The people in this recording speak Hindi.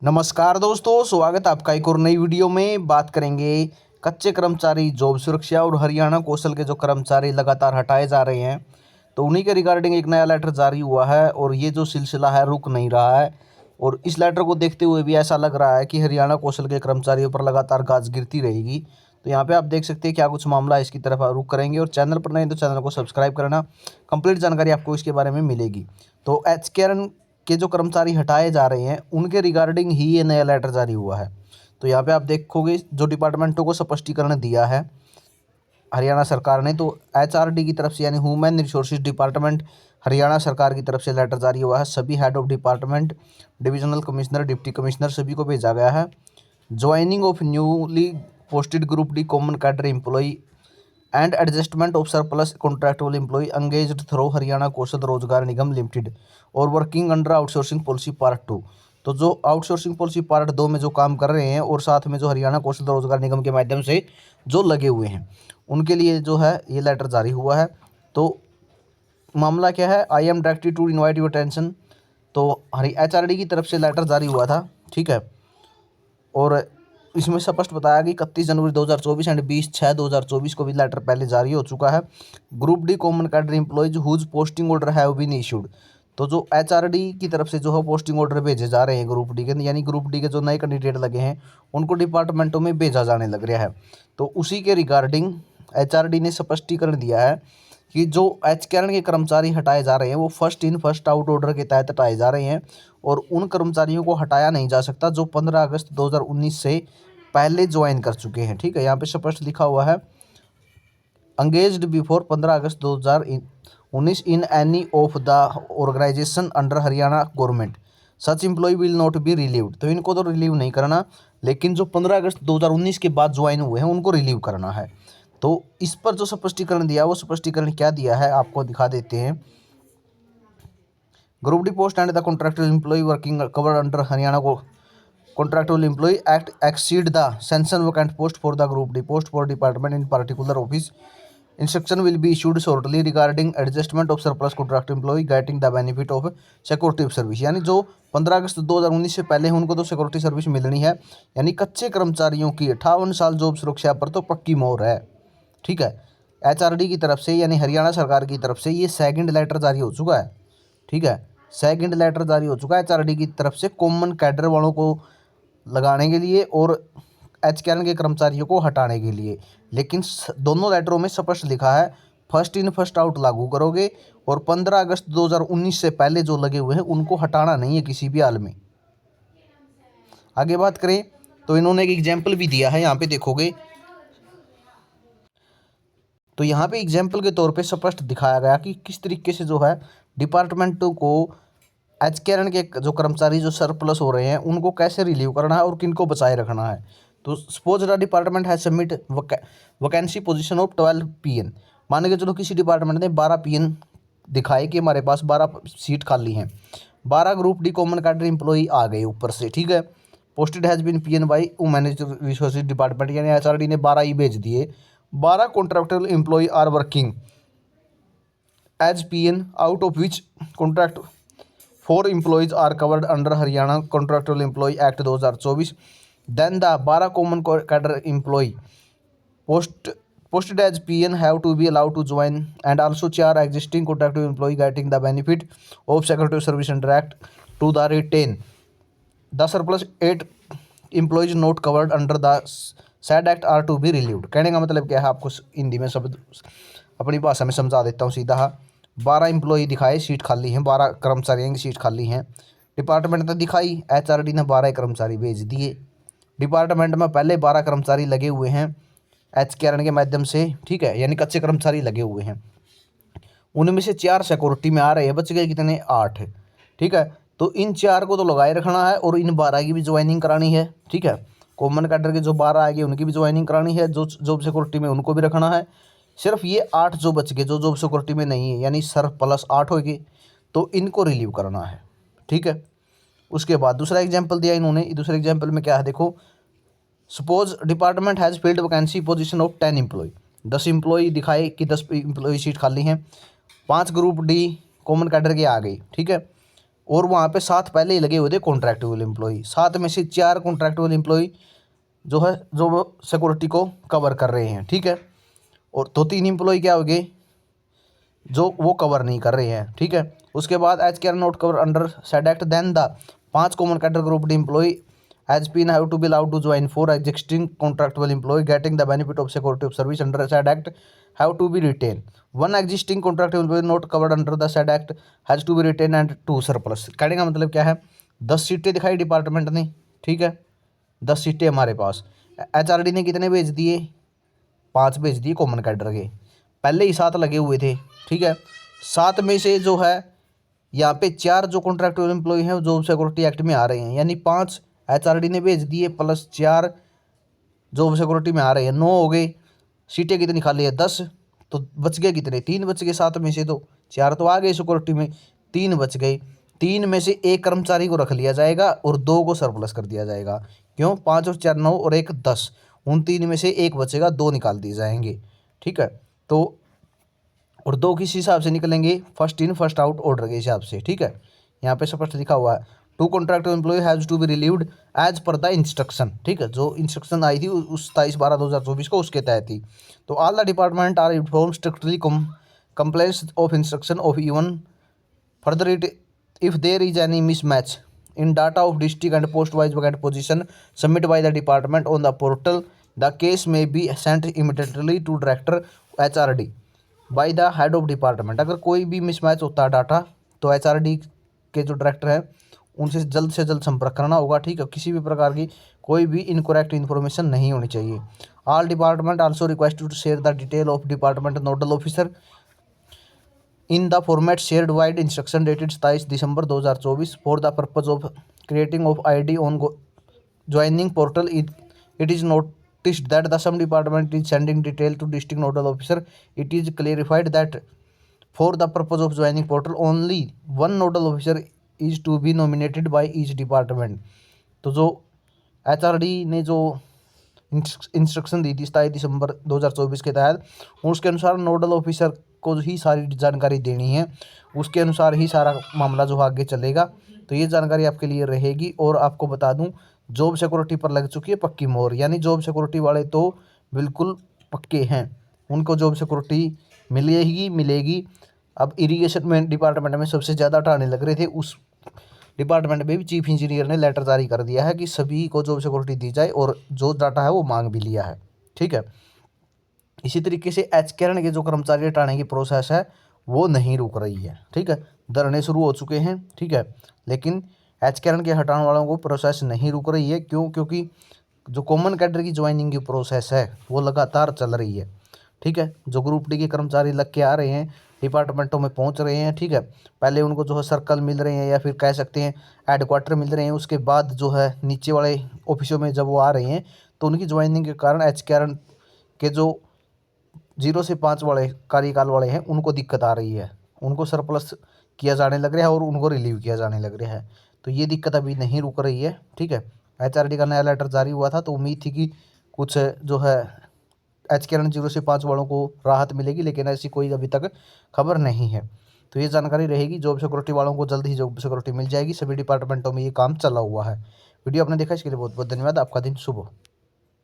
नमस्कार दोस्तों, स्वागत है आपका एक और नई वीडियो में। बात करेंगे कच्चे कर्मचारी जॉब सुरक्षा और हरियाणा कौशल के जो कर्मचारी लगातार हटाए जा रहे हैं, तो उन्हीं के रिगार्डिंग एक नया लेटर जारी हुआ है और ये जो सिलसिला है रुक नहीं रहा है। और इस लेटर को देखते हुए भी ऐसा लग रहा है कि हरियाणा कौशल के कर्मचारियों पर लगातार गाज गिरती रहेगी। तो यहाँ पे आप देख सकते हैं क्या कुछ मामला है, इसकी तरफ रुक करेंगे। और चैनल पर नहीं तो चैनल को सब्सक्राइब करना, कंप्लीट जानकारी आपको इसके बारे में मिलेगी। तो एचकेआरएन के जो कर्मचारी हटाए जा रहे हैं उनके रिगार्डिंग ही ये नया लेटर जारी हुआ है। तो यहाँ पे आप देखोगे जो डिपार्टमेंटों को स्पष्टीकरण दिया है हरियाणा सरकार ने, तो एचआरडी की तरफ से यानी ह्यूमन रिसोर्सेज डिपार्टमेंट हरियाणा सरकार की तरफ से लेटर जारी हुआ है। सभी head of department, divisional commissioner, deputy commissioner सभी को भेजा गया है। Joining of newly posted group D common cadre employee and adjustment of surplus contractual employee engaged through Haryana Kaushal Rozgar Nigam limited और working under outsourcing policy part 2। तो जो आउटसोर्सिंग पॉलिसी पार्ट 2 में जो काम कर रहे हैं और साथ में जो हरियाणा कौशल रोजगार निगम के माध्यम से जो लगे हुए हैं उनके लिए जो है ये लेटर जारी हुआ है। तो मामला क्या है, I am directed to invite your attention. तो एचआरडी की तरफ से लेटर जारी हुआ था, ठीक है। और इसमें स्पष्ट बताया कि 31 जनवरी 2024 एंड 20/6/2024 को भी लेटर पहले जारी हो चुका है। Group D common cadre employees whose posting order have been issued. तो जो एचआरडी की तरफ से जो है पोस्टिंग ऑर्डर भेजे जा रहे हैं ग्रुप डी के, यानी ग्रुप डी के जो नए कैंडिडेट लगे हैं उनको डिपार्टमेंटों में भेजा जाने लग रहा है। तो उसी के रिगार्डिंग एचआरडी ने स्पष्टीकरण दिया है कि जो एचकेआरएन के कर्मचारी हटाए जा रहे हैं वो first in first out order के तहत हटाए जा रहे हैं और उन कर्मचारियों को हटाया नहीं जा सकता जो 15 अगस्त 2019 से पहले ज्वाइन कर चुके हैं, ठीक है। यहाँ पे स्पष्ट लिखा हुआ है, engaged before 15 August 2019 in any of the organisation under Haryana government such employee will not be relieved. तो इनको तो रिलीव नहीं करना, लेकिन जो 15 अगस्त 2019 के बाद ज्वाइन हुए हैं उनको रिलीव करना है। तो इस पर जो स्पष्टीकरण दिया वो स्पष्टीकरण क्या दिया है आपको दिखा देते हैं। Group D post and the contractual employee working covered under Haryana को contractual employee act exceed the sanction vacant post for the group D post for department in particular office. Instruction will be issued shortly regarding adjustment of surplus contract employee getting the benefit of security service। यानी जो 15 अगस्त 2019 से पहले हैं उनको तो सिक्योरिटी सर्विस मिलनी है, यानी कच्चे कर्मचारियों की 58 साल जॉब सुरक्षा पर तो पक्की मोहर है, ठीक है। एचआरडी की तरफ से यानी हरियाणा सरकार की तरफ से ये सेकंड लेटर जारी हो चुका है, ठीक है। सेकंड लेटर जारी हो चुका है एचआरडी की तरफ से कॉमन कैडर वालों को लगाने के लिए और एचकेआरएन के कर्मचारियों को हटाने के लिए। लेकिन दोनों लेटरों में स्पष्ट लिखा है फर्स्ट इन फर्स्ट आउट लागू करोगे और 15 अगस्त 2019 से पहले जो लगे हुए हैं उनको हटाना नहीं है किसी भी हाल में। आगे बात करें तो इन्होंने एक एग्जाम्पल भी दिया है, यहाँ पे देखोगे तो यहाँ पे एग्जाम्पल के तौर पे स्पष्ट दिखाया गया कि किस तरीके से जो है डिपार्टमेंटों को एचकेआरएन के जो कर्मचारी जो सरप्लस हो रहे हैं उनको कैसे रिलीव करना है और किनको बचाए रखना है। तो सपोज द डिपार्टमेंट है submit vacancy position of 12 PN. मान के चलो किसी डिपार्टमेंट ने 12 पीएन दिखाए कि हमारे पास 12 सीट खाली हैं, 12 group D common cadre employee आ गए ऊपर से, ठीक है। Posted has been PN by women resources department, यानी एचआरडी ने 12 ही भेज दिए। 12 contractual employee are working as PN out of which contract 4 employees are covered under Haryana Contractual Employee Act 2024. Then the 12 common cadre employee posted as PN have to be allowed to join, and also 4 existing contractual employee getting the benefit of Secretary of Service Under Act to the retain. The surplus 8 employees not covered under the said act are to be relieved। कहने का मतलब क्या है, आपको हिंदी में शब्द अपनी भाषा में समझा देता हूँ सीधा। 12 एम्प्लॉई दिखाए सीट खाली हैं, 12 कर्मचारियों की सीट खाली हैं। डिपार्टमेंट ने दिखाई, एचआरडी ने 12 कर्मचारी भेज दिए। डिपार्टमेंट में पहले 12 कर्मचारी लगे हुए हैं एचकेआरएन के माध्यम से, ठीक है, यानी कच्चे कर्मचारी लगे हुए हैं। उनमें से 4 सिक्योरिटी में आ रहे हैं, बच गए कितने, 8, ठीक है। तो इन 4 को तो लगाए रखना है और इन 12 की भी ज्वाइनिंग करानी है, ठीक है। कॉमन कैडर के जो 12 आएंगे उनकी भी ज्वाइनिंग करानी है, जो जॉब सिक्योरिटी में उनको भी रखना है। सिर्फ ये 8 जो बच गए जो जॉब सिक्योरिटी में नहीं है, यानी सर प्लस 8 हो गए, तो इनको रिलीव करना है, ठीक है। उसके बाद दूसरा एग्जाम्पल दिया इन्होंने। दूसरे एग्जाम्पल में क्या है देखो, suppose department has filled vacancy position of 10 employee. 10 employee दिखाए कि 10 एम्प्लॉय सीट खाली हैं, 5 ग्रुप डी कॉमन कैडर के आ गई, ठीक है। और वहाँ पे 7 पहले ही लगे हुए थे कॉन्ट्रैक्चुअल एम्प्लॉई। 7 में से 4 कॉन्ट्रैक्चुअल एम्प्लॉई जो है जो वो सिक्योरिटी को कवर कर रहे हैं, ठीक है। और तो 3 एम्प्लॉई क्या हो गए जो वो कवर नहीं कर रहे हैं, ठीक है। उसके बाद as can not cover under said act then the 5 common category group employee as been have to be allowed to join for existing contractual employee getting the benefit of security of service under said act have to be retained. One existing contractual employee not covered under the said act has to be retained and 2 surplus. कहने का मतलब क्या है, 10 सीटें दिखाई डिपार्टमेंट ने, ठीक है, 10 सीटें हमारे पास। HRD ने कितने भेज दिए, 5 भेज दिए कॉमन कैडर के, पहले ही 7 लगे हुए थे, ठीक है। 7 में से जो है यहाँ पे 4 जो कॉन्ट्रैक्चुअल एम्प्लॉय हैं जॉब सिक्योरिटी एक्ट में आ रहे हैं, यानी 5 HRD ने भेज दिए प्लस 4 जॉब सिक्योरिटी में आ रहे हैं, 9 हो गए। सीटें कितनी खाली है, 10। तो बच गए कितने, 3 बच गए। 7 में से तो 4 तो आ गए सिक्योरिटी में, 3 बच गए। 3 में से 1 कर्मचारी को रख लिया जाएगा और 2 को सरप्लस कर दिया जाएगा। क्यों, 5 और 4 9 और 1 10, उन 3 में से 1 बचेगा, 2 निकाल दिए जाएंगे, ठीक है। तो और 2 किस हिसाब से निकलेंगे, first in first out order के हिसाब से, ठीक है। यहाँ पे स्पष्ट लिखा हुआ है 2 contract employee has to be relieved as per the instruction, ठीक है। जो इंस्ट्रक्शन आई थी उस 27/12/2024 को, उसके तहत ही। तो all the department are inform strictly compliance of instruction of even further it if there is any mismatch in data of district and post wise vacant position submitted by the department on the portal, the case may be sent immediately to director HRD by the head of department। अगर कोई भी मिसमैच होता है डाटा तो HRD के जो डायरेक्टर हैं उनसे जल्द संपर्क करना होगा, ठीक है। किसी भी प्रकार की कोई भी इनकरेक्ट इन्फॉर्मेशन नहीं होनी चाहिए। All department also request to share the detail of department nodal officer in the format shared wide instruction dated 27 December 2024 for the purpose of creating of ID on joining portal। It is noticed that the some department is sending detail to district nodal officer। It is clarified that for the purpose of joining portal only one nodal officer is to be nominated by each department। तो जो HRD ने जो इंस्ट्रक्शन दी थी 27 दिसंबर 2024 के तहत, उसके अनुसार नोडल ऑफिसर को ही सारी जानकारी देनी है, उसके अनुसार ही सारा मामला जो आगे चलेगा। तो ये जानकारी आपके लिए रहेगी। और आपको बता दूं जॉब सिक्योरिटी पर लग चुकी है पक्की मोहर, यानी जॉब सिक्योरिटी वाले तो बिल्कुल पक्के हैं, उनको जॉब सिक्योरिटी मिलेगी। अब इरीगेशन में डिपार्टमेंट में सबसे ज़्यादा हटाने लग रहे थे, उस डिपार्टमेंट में भी चीफ इंजीनियर ने लेटर जारी कर दिया है कि सभी को जॉब सिक्योरिटी दी जाए, और जो डाटा है वो मांग भी लिया है, ठीक है। इसी तरीके से एचकेआरएन के जो कर्मचारी हटाने की प्रोसेस है वो नहीं रुक रही है, ठीक है। धरने शुरू हो चुके हैं, ठीक है, लेकिन एचकेआरएन के हटाने वालों को प्रोसेस नहीं रुक रही है। क्यों, क्योंकि जो कॉमन कैडर की ज्वाइनिंग की प्रोसेस है वो लगातार चल रही है, ठीक है। जो ग्रुप डी के कर्मचारी लग के आ रहे हैं, डिपार्टमेंटों में पहुंच रहे हैं, ठीक है। पहले उनको जो है सर्कल मिल रहे हैं या फिर कह सकते हैं हेडक्वार्टर मिल रहे हैं, उसके बाद जो है नीचे वाले ऑफिसों में जब वो आ रहे हैं तो उनकी ज्वाइनिंग के कारण एचकेआरएन के जो 0 से 5 वाले कार्यकाल वाले हैं उनको दिक्कत आ रही है, उनको सरप्लस किया जाने लग रहा है और उनको रिलीव किया जाने लग रहा है। तो ये दिक्कत अभी नहीं रुक रही है, ठीक है। HRD का नया लेटर जारी हुआ था तो उम्मीद थी कि कुछ जो है एचकेआरएन 0 से 5 वालों को राहत मिलेगी, लेकिन ऐसी कोई अभी तक खबर नहीं है। तो ये जानकारी रहेगी, जॉब सिक्योरिटी वालों को जल्द ही जॉब सिक्योरिटी मिल जाएगी। सभी डिपार्टमेंटों में ये काम चला हुआ है। वीडियो आपने देखा, इसके लिए बहुत बहुत धन्यवाद। आपका दिन शुभ हो।